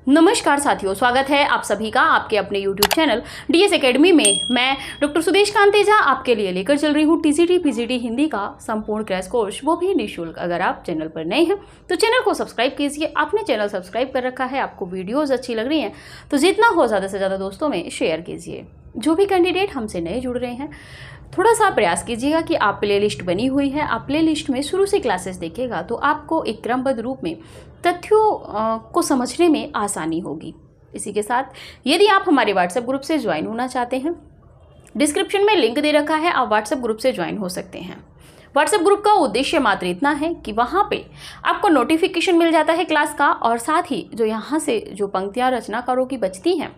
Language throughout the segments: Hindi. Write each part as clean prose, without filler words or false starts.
नमस्कार साथियों, स्वागत है आप सभी का आपके अपने YouTube चैनल DS एकेडमी में। मैं डॉक्टर सुदेश कांतेजा आपके लिए लेकर चल रही हूँ TCT PGT हिंदी का संपूर्ण क्रैश कोर्स, वो भी निःशुल्क। अगर आप चैनल पर नए हैं तो चैनल को सब्सक्राइब कीजिए। आपने चैनल सब्सक्राइब कर रखा है, आपको वीडियोज़ अच्छी लग रही हैं तो जितना हो ज़्यादा से ज़्यादा दोस्तों में शेयर कीजिए। जो भी कैंडिडेट हमसे नए जुड़ रहे हैं, थोड़ा सा प्रयास कीजिएगा कि आप प्लेलिस्ट बनी हुई है, आप प्लेलिस्ट में शुरू से क्लासेस देखिएगा तो आपको एक क्रमबद्ध रूप में तथ्यों को समझने में आसानी होगी। इसी के साथ यदि आप हमारे व्हाट्सएप ग्रुप से ज्वाइन होना चाहते हैं, डिस्क्रिप्शन में लिंक दे रखा है, आप व्हाट्सएप ग्रुप से ज्वाइन हो सकते हैं। व्हाट्सएप ग्रुप का उद्देश्य मात्र इतना है कि वहाँ पे आपको नोटिफिकेशन मिल जाता है क्लास का, और साथ ही जो यहाँ से जो पंक्तियाँ रचनाकारों की बचती हैं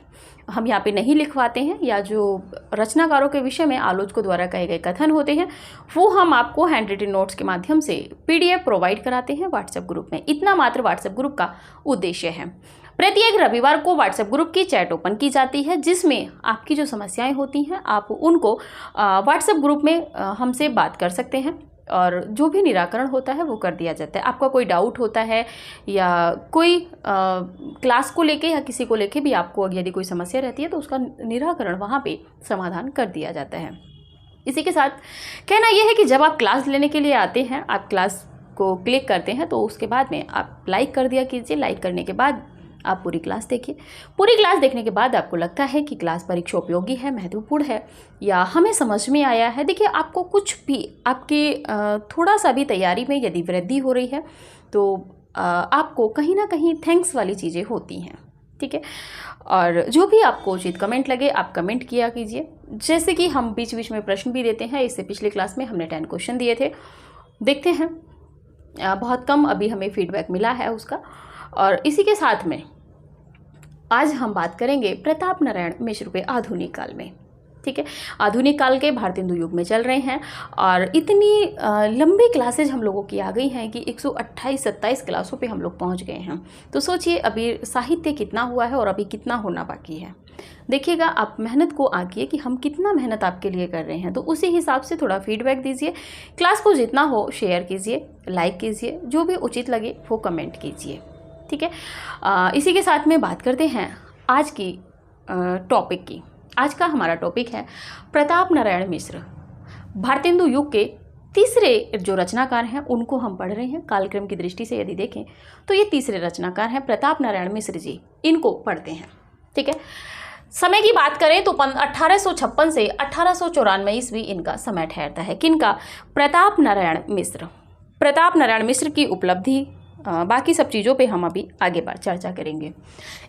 हम यहाँ पे नहीं लिखवाते हैं, या जो रचनाकारों के विषय में आलोचकों द्वारा कहे गए कथन होते हैं वो हम आपको हैंड रिटन नोट्स के माध्यम से PDF प्रोवाइड कराते हैं व्हाट्सएप ग्रुप में। इतना मात्र व्हाट्सएप ग्रुप का उद्देश्य है। प्रत्येक रविवार को व्हाट्सएप ग्रुप की चैट ओपन की जाती है, जिसमें आपकी जो समस्याएं होती हैं आप उनको व्हाट्सएप ग्रुप में हमसे बात कर सकते हैं, और जो भी निराकरण होता है वो कर दिया जाता है। आपका कोई डाउट होता है या कोई क्लास को लेके या किसी को लेके भी आपको यदि कोई समस्या रहती है तो उसका निराकरण वहाँ पे समाधान कर दिया जाता है। इसी के साथ कहना यह है कि जब आप क्लास लेने के लिए आते हैं, आप क्लास को क्लिक करते हैं तो उसके बाद में आप लाइक कर दिया कीजिए। लाइक करने के बाद आप पूरी क्लास देखिए। पूरी क्लास देखने के बाद आपको लगता है कि क्लास परीक्षा उपयोगी है, महत्वपूर्ण है, या हमें समझ में आया है, देखिए आपको कुछ भी आपके थोड़ा सा भी तैयारी में यदि वृद्धि हो रही है तो आपको कहीं ना कहीं थैंक्स वाली चीज़ें होती हैं, ठीक है। और जो भी आपको उचित कमेंट लगे आप कमेंट किया कीजिए। जैसे कि हम बीच बीच में प्रश्न भी देते हैं, इससे पिछले क्लास में हमने 10 क्वेश्चन दिए थे, देखते हैं बहुत कम अभी हमें फीडबैक मिला है उसका। और इसी के साथ में आज हम बात करेंगे प्रताप नारायण मिश्र पे आधुनिक काल में, ठीक है। आधुनिक काल के भारतेंदु युग में चल रहे हैं, और इतनी लंबी क्लासेज हम लोगों की आ गई हैं कि 128-27 क्लासों पे हम लोग पहुंच गए हैं। तो सोचिए अभी साहित्य कितना हुआ है और अभी कितना होना बाकी है। देखिएगा, आप मेहनत को आंकिए कि हम कितना मेहनत आपके लिए कर रहे हैं, तो उसी हिसाब से थोड़ा फीडबैक दीजिए। क्लास को जितना हो शेयर कीजिए, लाइक कीजिए, जो भी उचित लगे वो कमेंट कीजिए, ठीक है। इसी के साथ में बात करते हैं आज की टॉपिक की। आज का हमारा टॉपिक है प्रताप नारायण मिश्र। भारतेंदु युग के तीसरे जो रचनाकार हैं उनको हम पढ़ रहे हैं। कालक्रम की दृष्टि से यदि देखें तो ये तीसरे रचनाकार हैं प्रताप नारायण मिश्र जी, इनको पढ़ते हैं, ठीक है। समय की बात करें तो 1856 से 1894 ईस्वी इनका समय ठहरता है। किनका? प्रताप नारायण मिश्र। प्रताप नारायण मिश्र की उपलब्धि, बाकी सब चीज़ों पे हम अभी आगे बार चर्चा करेंगे।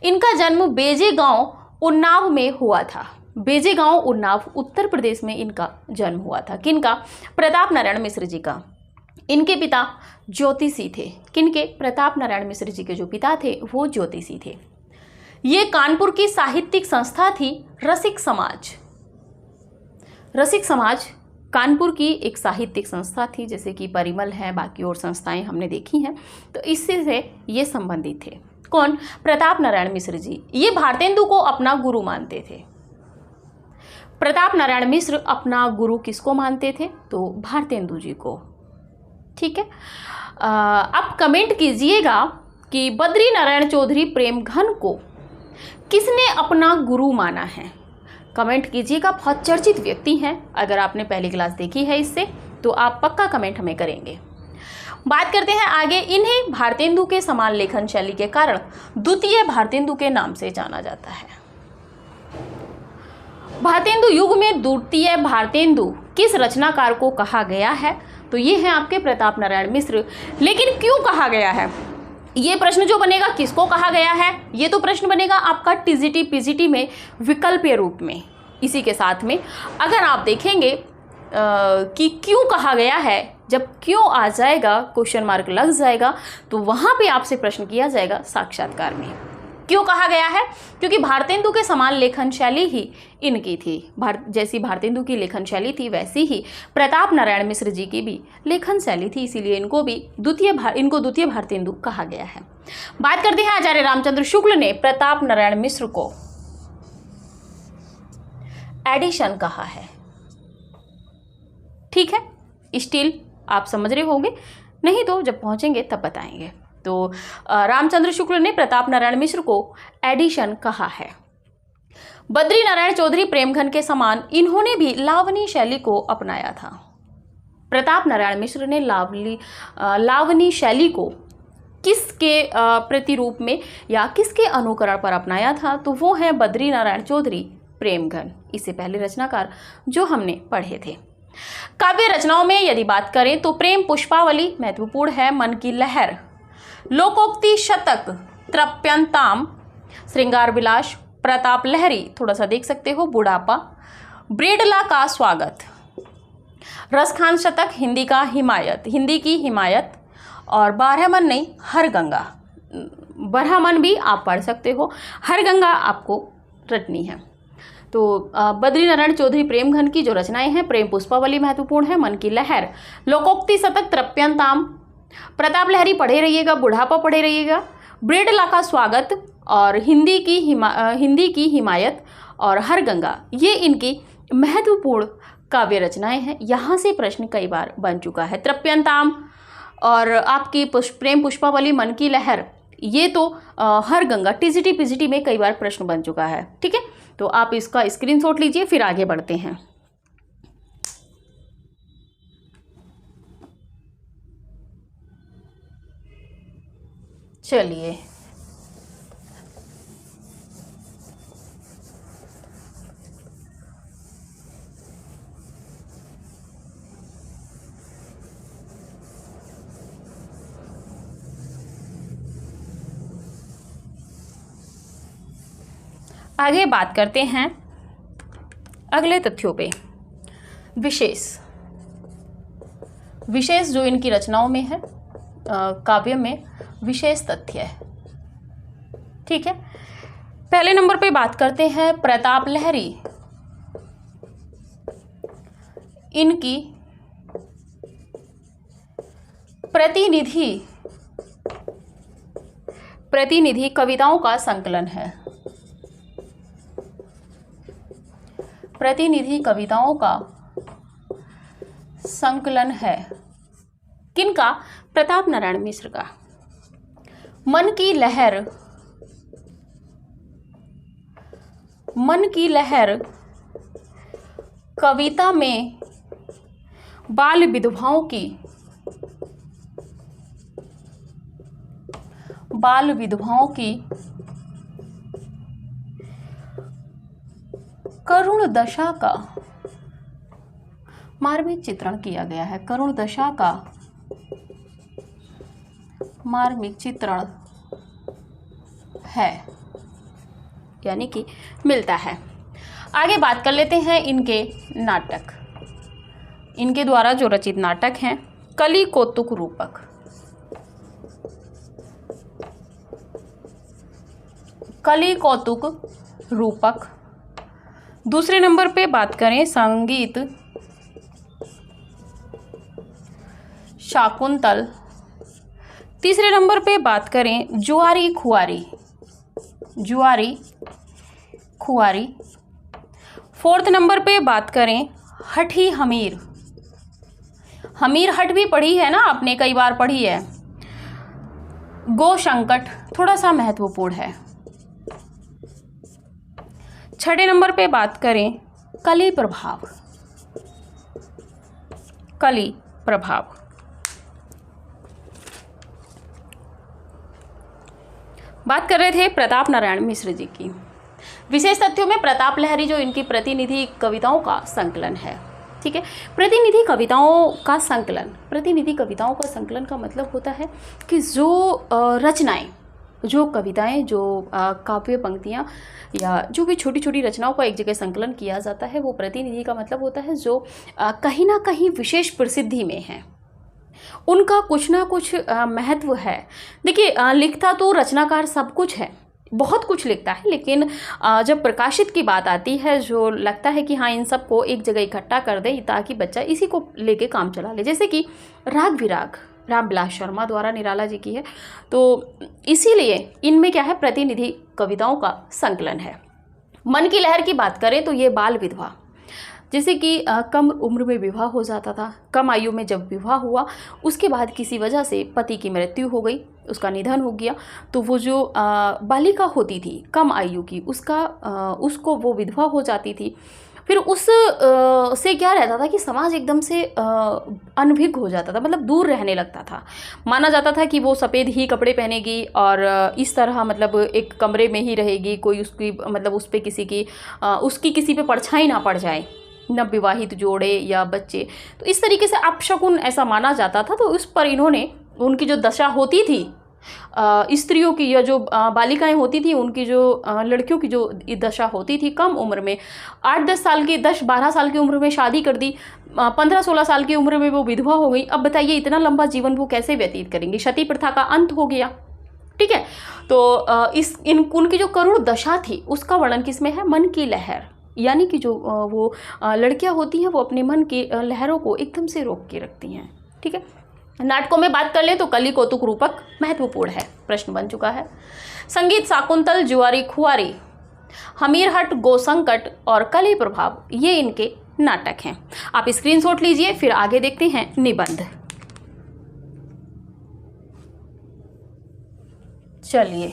इनका जन्म बेजे गांव उन्नाव में हुआ था। बेजे गांव उन्नाव उत्तर प्रदेश में इनका जन्म हुआ था। किनका? प्रताप नारायण मिश्र जी का। इनके पिता ज्योतिषी थे। किनके? प्रताप नारायण मिश्र जी के जो पिता थे वो ज्योतिषी थे। ये कानपुर की साहित्यिक संस्था थी रसिक समाज। रसिक समाज कानपुर की एक साहित्यिक संस्था थी, जैसे कि परिमल है, बाकी और संस्थाएं हमने देखी हैं, तो इससे से ये संबंधित थे। कौन? प्रताप नारायण मिश्र जी। ये भारतेंदु को अपना गुरु मानते थे। प्रताप नारायण मिश्र अपना गुरु किसको मानते थे? तो भारतेंदु जी को, ठीक है। आप कमेंट कीजिएगा कि बद्री नारायण चौधरी प्रेम घन को किसने अपना गुरु माना है। कमेंट कीजिएगा, बहुत चर्चित व्यक्ति हैं। अगर आपने पहली क्लास देखी है इससे तो आप पक्का कमेंट हमें करेंगे। बात करते हैं आगे। इन्हें भारतेंदु के समान लेखन शैली के कारण द्वितीय भारतेंदु के नाम से जाना जाता है। भारतेंदु युग में द्वितीय भारतेंदु किस रचनाकार को कहा गया है? तो ये है आपके प्रताप नारायण मिश्र। लेकिन क्यों कहा गया है? ये प्रश्न जो बनेगा किसको कहा गया है, ये तो प्रश्न बनेगा आपका TCT PGT में विकल्पीय रूप में। इसी के साथ में अगर आप देखेंगे कि क्यों कहा गया है, जब क्यों आ जाएगा, क्वेश्चन मार्क लग जाएगा, तो वहाँ पे आपसे प्रश्न किया जाएगा साक्षात्कार में। क्यों कहा गया है? क्योंकि भारतेंदु के समान लेखन शैली ही इनकी थी। जैसी भारतेंदु की लेखन शैली थी वैसी ही प्रताप नारायण मिश्र जी की भी लेखन शैली थी, इसीलिए इनको द्वितीय भारतेंदु कहा गया है। बात करते हैं आचार्य रामचंद्र शुक्ल ने प्रताप नारायण मिश्र को एडिशन कहा है, ठीक है। स्टिल आप समझ रहे होंगे, नहीं तो जब पहुंचेंगे तब बताएंगे। तो रामचंद्र शुक्ल ने प्रताप नारायण मिश्र को एडिशन कहा है। बद्री नारायण चौधरी प्रेमघन के समान इन्होंने भी लावनी शैली को अपनाया था। प्रताप नारायण मिश्र ने लावनी शैली को किसके प्रतिरूप में या किसके अनुकरण पर अपनाया था, तो वो है बद्री नारायण चौधरी प्रेमघन, इससे पहले रचनाकार जो हमने पढ़े थे। काव्य रचनाओं में यदि बात करें तो प्रेम पुष्पावली महत्वपूर्ण है, मन की लहर, लोकोक्ति शतक, तृप्यंताम, श्रृंगार विलास, प्रताप लहरी, थोड़ा सा देख सकते हो, बुढ़ापा, ब्रेडला का स्वागत, रसखान शतक, हिंदी की हिमायत, और बारहमन नहीं हर गंगा, बरहमन भी आप पढ़ सकते हो, हर गंगा आपको रटनी है। तो बद्री नारायण चौधरी प्रेमघन की जो रचनाएं हैं, प्रेम पुष्पावली महत्वपूर्ण है, मन की लहर, लोकोक्ति शतक, तृप्यंताम, प्रताप लहरी पढ़े रहिएगा, बुढ़ापा पढ़े रहिएगा, ब्रेडला का स्वागत, और हिंदी की हिमायत और हर गंगा, ये इनकी महत्वपूर्ण काव्य रचनाएं हैं। यहाँ से प्रश्न कई बार बन चुका है। तृप्यंताम और आपकी प्रेम पुष्पावली, मन की लहर, ये तो हर गंगा टीजीटी पीजीटी में कई बार प्रश्न बन चुका है। ठीक है, तो आप इसका स्क्रीनशॉट लीजिए, फिर आगे बढ़ते हैं। चलिए, आगे बात करते हैं अगले तथ्यों पे। विशेष जो इनकी रचनाओं में है, काव्य में विशेष तथ्य है। ठीक है, पहले नंबर पे बात करते हैं प्रताप लहरी। इनकी प्रतिनिधि कविताओं का संकलन है। प्रतिनिधि कविताओं का संकलन है किनका? प्रताप नारायण मिश्र का। मन की लहर कविता में बाल विधवाओं की करुण दशा का मार्मिक चित्रण किया गया है। करुण दशा का मार्मिक चित्रण है, यानी कि मिलता है। आगे बात कर लेते हैं इनके नाटक। इनके द्वारा जो रचित नाटक हैं, कली कौतुक रूपक। कली कौतुक रूपक। दूसरे नंबर पे बात करें संगीत शाकुंतल। तीसरे नंबर पे बात करें जुआरी खुआरी। फोर्थ नंबर पे बात करें हठी हमीर हट भी पढ़ी है ना आपने, कई बार पढ़ी है। गो संकट थोड़ा सा महत्वपूर्ण है। छठे नंबर पे बात करें कली प्रभाव। बात कर रहे थे प्रताप नारायण मिश्र जी की। विशेष तथ्यों में प्रताप लहरी जो इनकी प्रतिनिधि कविताओं का संकलन है। ठीक है, प्रतिनिधि कविताओं का संकलन का मतलब होता है कि जो रचनाएं, जो कविताएं, जो काव्य पंक्तियां या जो भी छोटी छोटी रचनाओं का एक जगह संकलन किया जाता है, वो प्रतिनिधि का मतलब होता है जो कहीं ना कहीं विशेष प्रसिद्धि में है, उनका कुछ ना कुछ महत्व है। देखिए, लिखता तो रचनाकार सब कुछ है, बहुत कुछ लिखता है, लेकिन जब प्रकाशित की बात आती है, जो लगता है कि हाँ इन सबको एक जगह इकट्ठा कर दे ताकि बच्चा इसी को लेके काम चला ले। जैसे कि राग विराग रामविलास शर्मा द्वारा निराला जी की है, तो इसीलिए इनमें क्या है, प्रतिनिधि कविताओं का संकलन है। मन की लहर की बात करें तो ये बाल विधवा, जैसे कि कम उम्र में विवाह हो जाता था। कम आयु में जब विवाह हुआ, उसके बाद किसी वजह से पति की मृत्यु हो गई, उसका निधन हो गया, तो वो जो बालिका होती थी कम आयु की, उसको वो विधवा हो जाती थी। फिर उस से क्या रहता था कि समाज एकदम से अनभिज्ञ हो जाता था, मतलब दूर रहने लगता था। माना जाता था कि वो सफ़ेद ही कपड़े पहनेगी और इस तरह मतलब एक कमरे में ही रहेगी, कोई उसकी मतलब उस पर उसकी किसी पे परछाई ना पड़ जाए, नवविवाहित जोड़े या बच्चे। तो इस तरीके से अपशकुन ऐसा माना जाता था। तो उस पर इन्होंने उनकी जो दशा होती थी स्त्रियों की या जो बालिकाएं होती थी, उनकी जो लड़कियों की जो दशा होती थी कम उम्र में, 8-10 साल की 10-12 साल की उम्र में शादी कर दी, 15-16 साल की उम्र में वो विधवा हो गई। अब बताइए इतना लंबा जीवन वो कैसे व्यतीत करेंगी? सती प्रथा का अंत हो गया। ठीक है, तो उनकी जो करुण दशा थी उसका वर्णन किसमें है? मन की लहर, यानी कि जो वो लड़कियां होती हैं वो अपने मन की लहरों को एकदम से रोक के रखती हैं। ठीक है, नाटकों में बात कर ले तो कली कौतुक रूपक महत्वपूर्ण है, प्रश्न बन चुका है। संगीत शाकुंतल, जुआरी खुआरी, हमीरहट, गोसंकट और कली प्रभाव, ये इनके नाटक हैं। आप स्क्रीनशॉट लीजिए, फिर आगे देखते हैं निबंध। चलिए,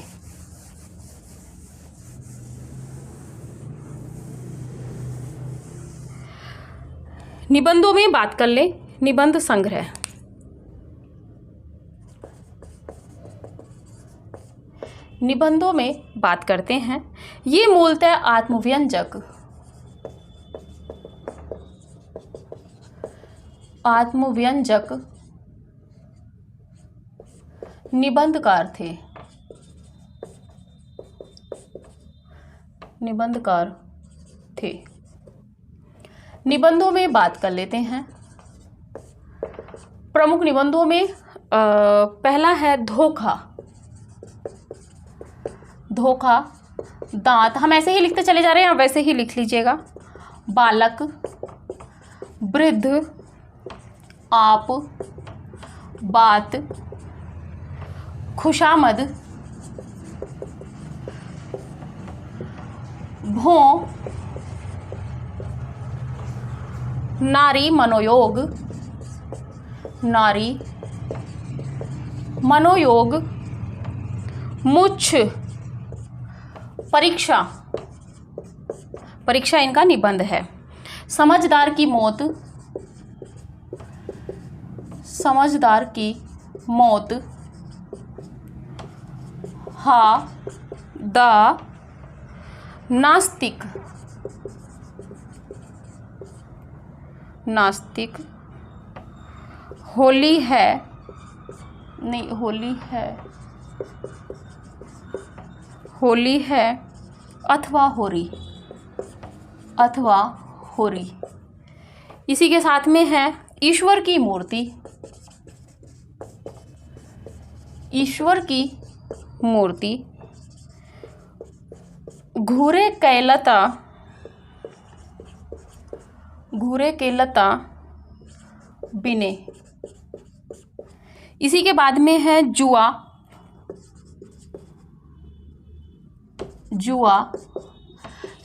निबंधों में बात कर ले। निबंध संग्रह, निबंधों में बात करते हैं। ये मूलतः आत्मव्यंजक निबंधकार थे। निबंधों में बात कर लेते हैं। प्रमुख निबंधों में पहला है धोखा। दांत, हम ऐसे ही लिखते चले जा रहे हैं, आप वैसे ही लिख लीजिएगा। बालक, वृद्ध, आप, बात, खुशामद, भों, नारी मनोयोग, मुच्छ, परीक्षा इनका निबंध है। समझदार की मौत, हा दा, नास्तिक, होली है अथवा होरी। इसी के साथ में है ईश्वर की मूर्ति, घूरे के लता बिने। इसी के बाद में है जुआ,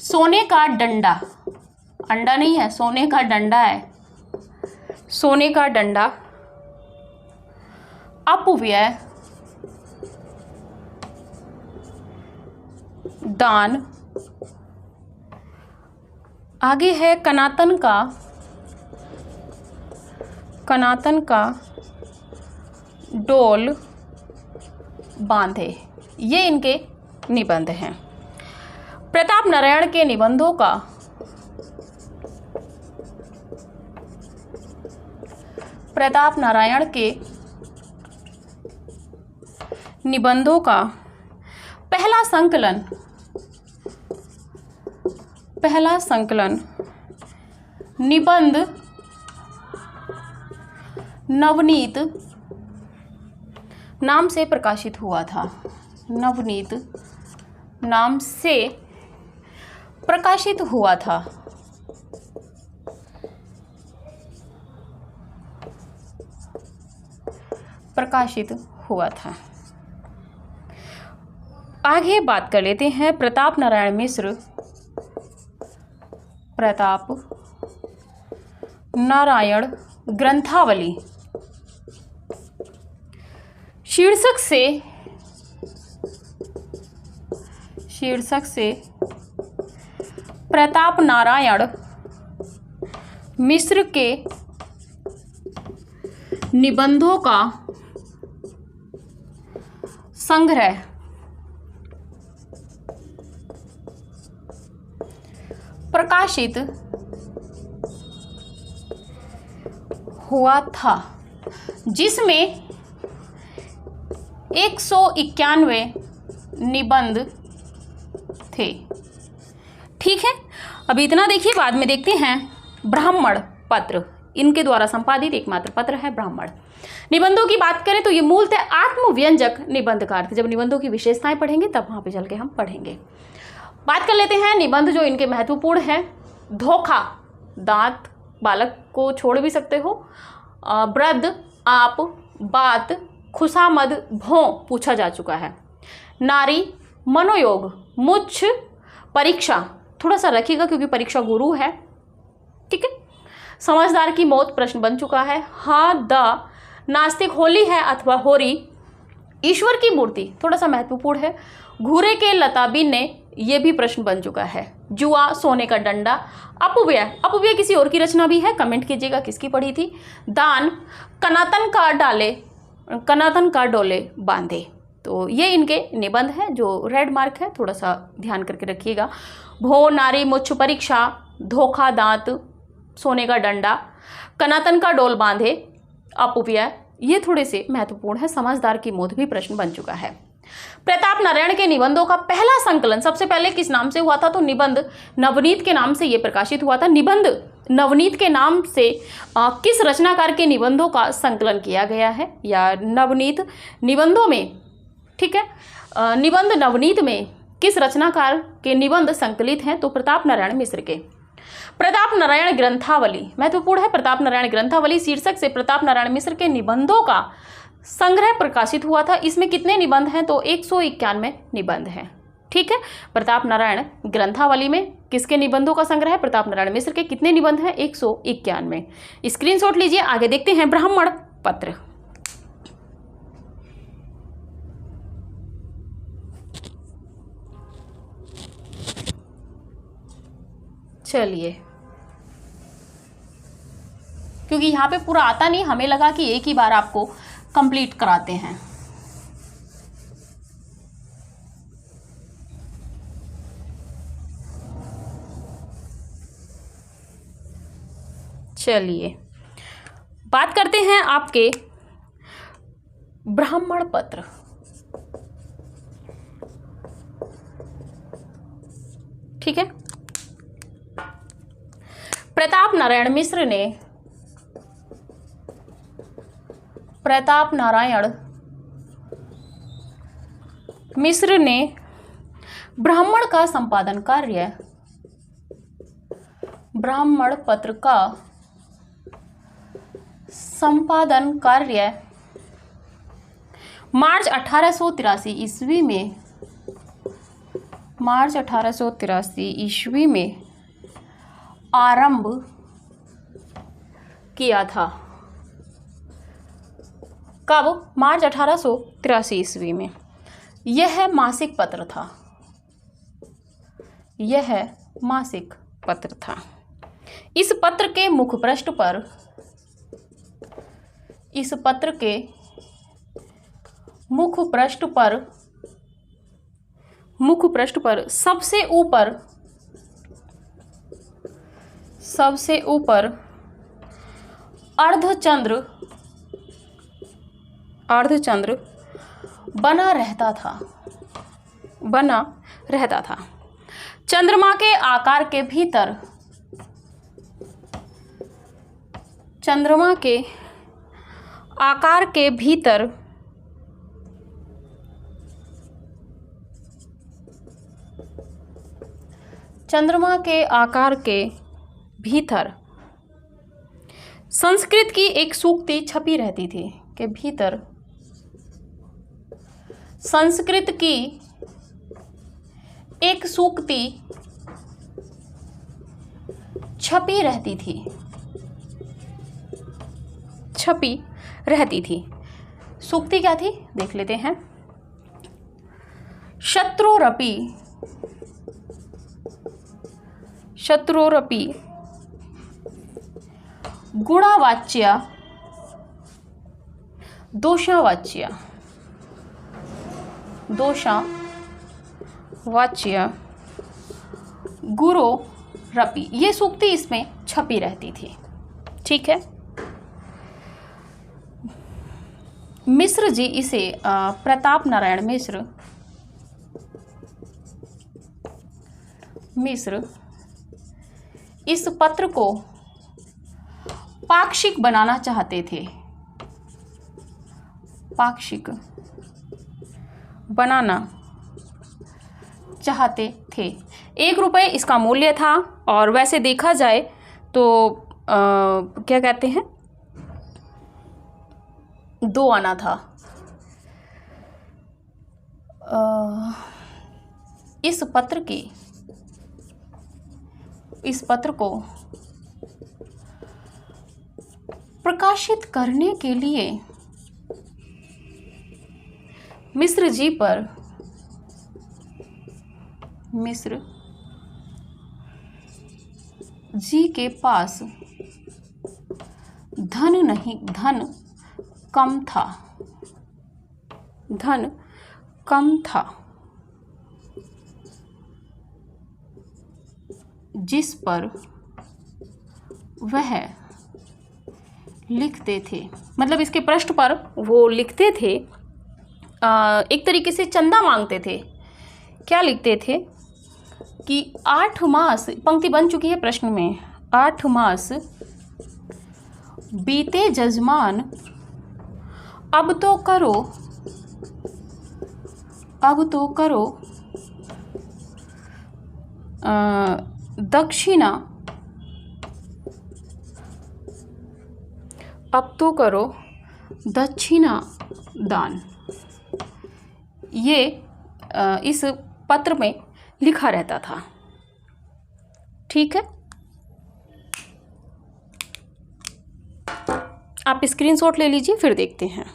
सोने का डंडा, अंडा नहीं है, सोने का डंडा है, सोने का डंडा, अपव्यय, दान। आगे है कनातन का डोल बांधे। ये इनके निबंध हैं। प्रताप नारायण के निबंधों का पहला संकलन निबंध नवनीत नाम से प्रकाशित हुआ था। नवनीत नाम से प्रकाशित हुआ था। आगे बात कर लेते हैं प्रताप नारायण मिश्र नारायण ग्रंथावली शीर्षक से प्रताप नारायण मिश्र के निबंधों का संग्रह प्रकाशित हुआ था, जिसमें 191 निबंध थे। ठीक है, अभी इतना देखिए, बाद में देखते हैं ब्राह्मण पत्र। इनके द्वारा संपादित एकमात्र पत्र है ब्राह्मण। निबंधों की बात करें तो ये मूलतः आत्मव्यंजक निबंधकार थे। जब निबंधों की विशेषताएं पढ़ेंगे तब वहां पे चल के हम पढ़ेंगे। बात कर लेते हैं निबंध जो इनके महत्वपूर्ण हैं। धोखा, दांत, बालक को छोड़ भी सकते हो। वृद्ध, आप, बात, खुशामद, भों पूछा जा चुका है। नारी, मनोयोग, मुच्छ, परीक्षा, थोड़ा सा रखिएगा क्योंकि परीक्षा गुरु है। ठीक है। समझदार की मौत प्रश्न बन चुका है। हा, द, नास्तिक, होली है अथवा होरी, ईश्वर की मूर्ति थोड़ा सा महत्वपूर्ण है। घूरे के लताबीन ने, यह भी प्रश्न बन चुका है। जुआ, सोने का डंडा, अपव्यय, अपव्यय किसी और की रचना भी है, कमेंट कीजिएगा किसकी पढ़ी थी। दान, कनातन का डोले बांधे। तो ये इनके निबंध है जो रेड मार्क है, थोड़ा सा ध्यान करके रखिएगा। भो, नारी, मुच्छ, परीक्षा, धोखा, दांत, सोने का डंडा, कनातन का डोल बांधे, अपव्यय, ये थोड़े से महत्वपूर्ण है। समझदार की मौत भी प्रश्न बन चुका है। प्रताप नारायण के निबंधों का पहला संकलन सबसे पहले किस नाम से हुआ था? तो निबंध नवनीत के नाम से यह प्रकाशित हुआ था। निबंध नवनीत के नाम से किस रचनाकार के निबंधों का संकलन किया गया है? या नवनीत निबंधों में, ठीक है, निबंध नवनीत में किस रचनाकार के निबंध संकलित हैं? तो प्रताप नारायण मिश्र के। प्रताप नारायण ग्रंथावली महत्वपूर्ण है। प्रताप नारायण ग्रंथावली शीर्षक से प्रताप नारायण मिश्र के निबंधों का संग्रह प्रकाशित हुआ था। इसमें कितने निबंध हैं? तो 191 निबंध हैं। ठीक है। प्रताप नारायण ग्रंथावली में किसके निबंधों का संग्रह है? प्रताप नारायण मिश्र के। कितने निबंध हैं? 191। स्क्रीनशॉट लीजिए। आगे देखते हैं ब्राह्मण पत्र। चलिए, क्योंकि यहाँ पे पूरा आता नहीं, हमें लगा कि एक ही बार आपको कंप्लीट कराते हैं। चलिए, बात करते हैं आपके ब्राह्मण पत्र। ठीक है। प्रताप नारायण मिश्र ने ब्राह्मण का संपादन कार्य, ब्राह्मण पत्र का संपादन कार्य मार्च 1883 ईस्वी में आरंभ किया था। कब? मार्च 1883 ईस्वी में। यह मासिक पत्र था। इस पत्र के मुख पृष्ठ पर सबसे ऊपर अर्धचंद्र बना रहता था। चंद्रमा के आकार के भीतर संस्कृत की एक सूक्ति छपी रहती थी। के भीतर संस्कृत की एक सूक्ति छपी रहती थी। छपी रहती थी। सूक्ति क्या थी देख लेते हैं। शत्रुरपि गुणवाच्य दोषावाच्य गुरोरपि, ये सूक्ति इसमें छपी रहती थी। ठीक है। मिश्र जी इसे प्रताप नारायण मिश्र इस पत्र को पाक्षिक बनाना चाहते थे। पाक्षिक बनाना चाहते थे। 1 रुपये इसका मूल्य था और वैसे देखा जाए तो क्या कहते हैं 2 आना था। इस पत्र को प्रकाशित करने के लिए मिश्र जी के पास धन कम था जिस पर वह लिखते थे, मतलब इसके पृष्ठ पर वो लिखते थे, एक तरीके से चंदा मांगते थे। क्या लिखते थे कि 8 मास, पंक्ति बन चुकी है प्रश्न में, 8 मास बीते जजमान अब तो करो दक्षिणा, अब तो करो दक्षिणा दान। ये इस पत्र में लिखा रहता था। ठीक है। आप स्क्रीनशॉट ले लीजिए, फिर देखते हैं।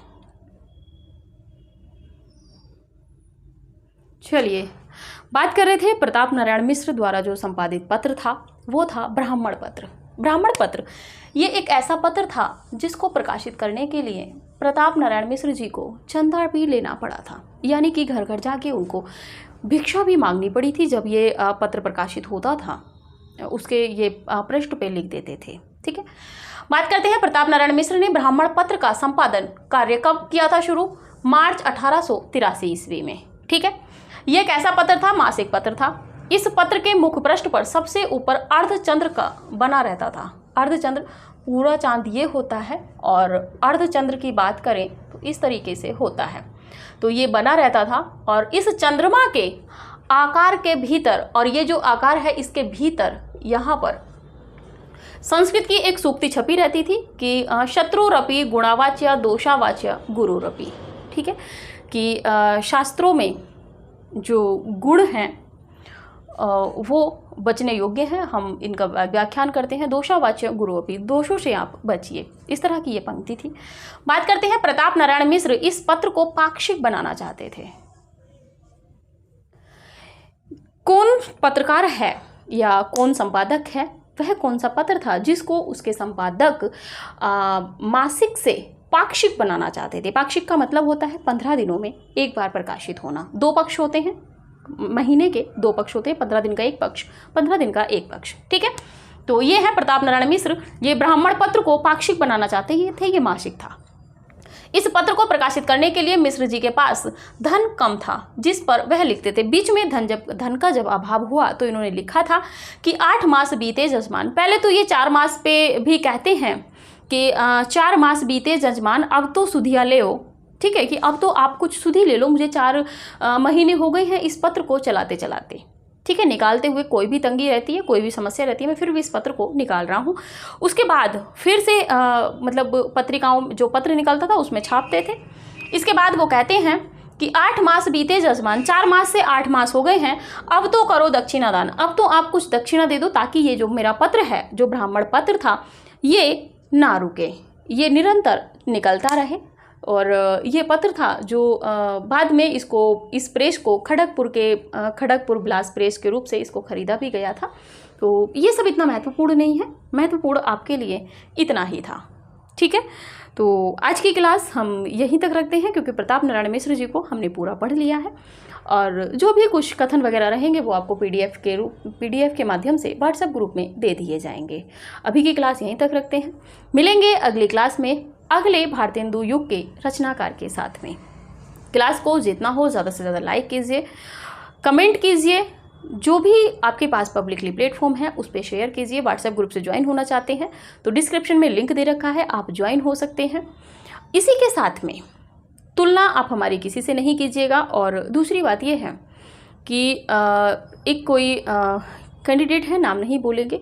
चलिए, बात कर रहे थे प्रताप नारायण मिश्र द्वारा जो संपादित पत्र था वो था ब्राह्मण पत्र। ब्राह्मण पत्र ये एक ऐसा पत्र था जिसको प्रकाशित करने के लिए प्रताप नारायण मिश्र जी को चंदा भी लेना पड़ा था, यानी कि घर घर जाके उनको भिक्षा भी मांगनी पड़ी थी। जब ये पत्र प्रकाशित होता था उसके ये पृष्ठ पे लिख देते थे। ठीक है। बात करते हैं प्रताप नारायण मिश्र ने ब्राह्मण पत्र का संपादन कार्य कब किया था शुरू? मार्च 1883 ईस्वी में। ठीक है। यह एक ऐसा पत्र था, मासिक पत्र था। इस पत्र के मुख्य पृष्ठ पर सबसे ऊपर अर्धचंद्र का बना रहता था। अर्धचंद्र पूरा चांद ये होता है और अर्धचंद्र की बात करें तो इस तरीके से होता है, तो ये बना रहता था। और इस चंद्रमा के आकार के भीतर, और ये जो आकार है इसके भीतर यहाँ पर संस्कृत की एक सूक्ति छपी रहती थी कि शत्रुरपि गुणावाच्य दोषावाच्य गुरुरपि। ठीक है। कि शास्त्रों में जो गुण हैं वो बचने योग्य हैं, हम इनका व्याख्यान करते हैं। दोषावाच्य गुरुरपि, दोषों से आप बचिए, इस तरह की ये पंक्ति थी। बात करते हैं प्रताप नारायण मिश्र इस पत्र को पाक्षिक बनाना चाहते थे। कौन पत्रकार है या कौन संपादक है, वह कौन सा पत्र था जिसको उसके संपादक मासिक से पाक्षिक बनाना चाहते थे? पाक्षिक का मतलब होता है 15 दिनों में एक बार प्रकाशित होना। 2 पक्ष होते हैं, महीने के 2 पक्ष होते हैं, 15 दिन का एक पक्ष, 15 दिन का एक पक्ष। ठीक है। तो ये है प्रताप नारायण मिश्र, ये ब्राह्मण पत्र को पाक्षिक बनाना चाहते थे, ये मासिक था। इस पत्र को प्रकाशित करने के लिए मिश्र जी के पास धन कम था जिस पर वह लिखते थे। बीच में धन का जब अभाव हुआ तो इन्होंने लिखा था कि 8 मास बीते जजमान। पहले तो ये 4 मास पे भी कहते हैं कि 4 मास बीते जजमान, अब तो सुधिया ले हो। ठीक है, कि अब तो आप कुछ सुधी ले लो, मुझे 4 महीने हो गए हैं इस पत्र को चलाते चलाते। ठीक है, निकालते हुए कोई भी तंगी रहती है, कोई भी समस्या रहती है, मैं फिर भी इस पत्र को निकाल रहा हूँ। उसके बाद फिर से मतलब पत्रिकाओं जो पत्र निकलता था उसमें छापते थे। इसके बाद वो कहते हैं कि 8 मास बीते जजमान, 4 मास से 8 मास हो गए हैं, अब तो करो दक्षिणा दान, अब तो आप कुछ दक्षिणा दे दो ताकि ये जो मेरा पत्र है, जो ब्राह्मण पत्र था, ये ना रुके, ये निरंतर निकलता रहे। और ये पत्र था जो बाद में इस प्रेस को खड़गपुर बिलास प्रेस के रूप से इसको खरीदा भी गया था। तो ये सब इतना महत्वपूर्ण नहीं है, महत्वपूर्ण आपके लिए इतना ही था। ठीक है, तो आज की क्लास हम यहीं तक रखते हैं, क्योंकि प्रताप नारायण मिश्र जी को हमने पूरा पढ़ लिया है। और जो भी कुछ कथन वगैरह रहेंगे वो आपको पीडीएफ के माध्यम से व्हाट्सएप ग्रुप में दे दिए जाएंगे। अभी की क्लास यहीं तक रखते हैं, मिलेंगे अगली क्लास में अगले भारतेंदु युग के रचनाकार के साथ में। क्लास को जितना हो ज़्यादा से ज़्यादा लाइक कीजिए, कमेंट कीजिए, जो भी आपके पास पब्लिकली प्लेटफॉर्म है उस पर शेयर कीजिए। व्हाट्सएप ग्रुप से ज्वाइन होना चाहते हैं तो डिस्क्रिप्शन में लिंक दे रखा है, आप ज्वाइन हो सकते हैं। इसी के साथ में तुलना आप हमारी किसी से नहीं कीजिएगा। और दूसरी बात यह है कि एक कोई कैंडिडेट है, नाम नहीं बोलेंगे,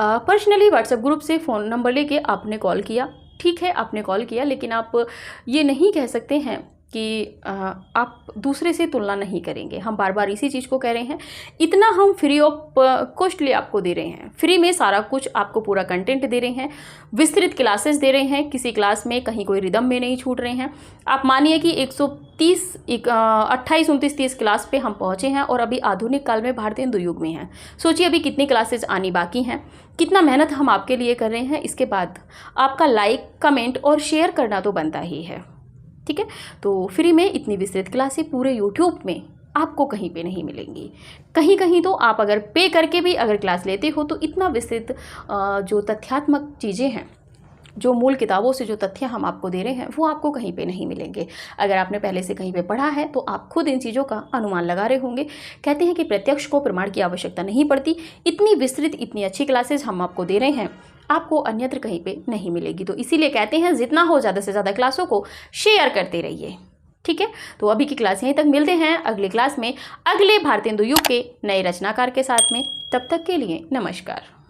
पर्सनली व्हाट्सएप ग्रुप से फ़ोन नंबर लेके आपने कॉल किया, ठीक है आपने कॉल किया, लेकिन आप ये नहीं कह सकते हैं कि आप दूसरे से तुलना नहीं करेंगे। हम बार बार इसी चीज़ को कह रहे हैं। इतना हम फ्री ऑफ कॉस्टली आपको दे रहे हैं, फ्री में सारा कुछ आपको पूरा कंटेंट दे रहे हैं, विस्तृत क्लासेस दे रहे हैं, किसी क्लास में कहीं कोई रिदम में नहीं छूट रहे हैं। आप मानिए कि 28, 29, 30 क्लास पे हम पहुँचे हैं और अभी आधुनिक काल में भारतेंदु युग में हैं। सोचिए अभी कितनी क्लासेस आनी बाकी हैं, कितना मेहनत हम आपके लिए कर रहे हैं। इसके बाद आपका लाइक, कमेंट और शेयर करना तो बनता ही है। ठीक है, तो फ्री में इतनी विस्तृत क्लासें पूरे यूट्यूब में आपको कहीं पे नहीं मिलेंगी। कहीं कहीं तो आप अगर पे करके भी अगर क्लास लेते हो तो इतना विस्तृत जो तथ्यात्मक चीज़ें हैं, जो मूल किताबों से जो तथ्य हम आपको दे रहे हैं वो आपको कहीं पे नहीं मिलेंगे। अगर आपने पहले से कहीं पे पढ़ा है तो आप खुद इन चीज़ों का अनुमान लगा रहे होंगे। कहते हैं कि प्रत्यक्ष को प्रमाण की आवश्यकता नहीं पड़ती। इतनी विस्तृत, इतनी अच्छी क्लासेस हम आपको दे रहे हैं, आपको अन्यत्र कहीं पे नहीं मिलेगी। तो इसीलिए कहते हैं जितना हो ज़्यादा से ज़्यादा क्लासों को शेयर करते रहिए। ठीक है, तो अभी की क्लास यहीं तक, मिलते हैं अगली क्लास में अगले भारतेंदु युग के नए रचनाकार के साथ में। तब तक के लिए नमस्कार।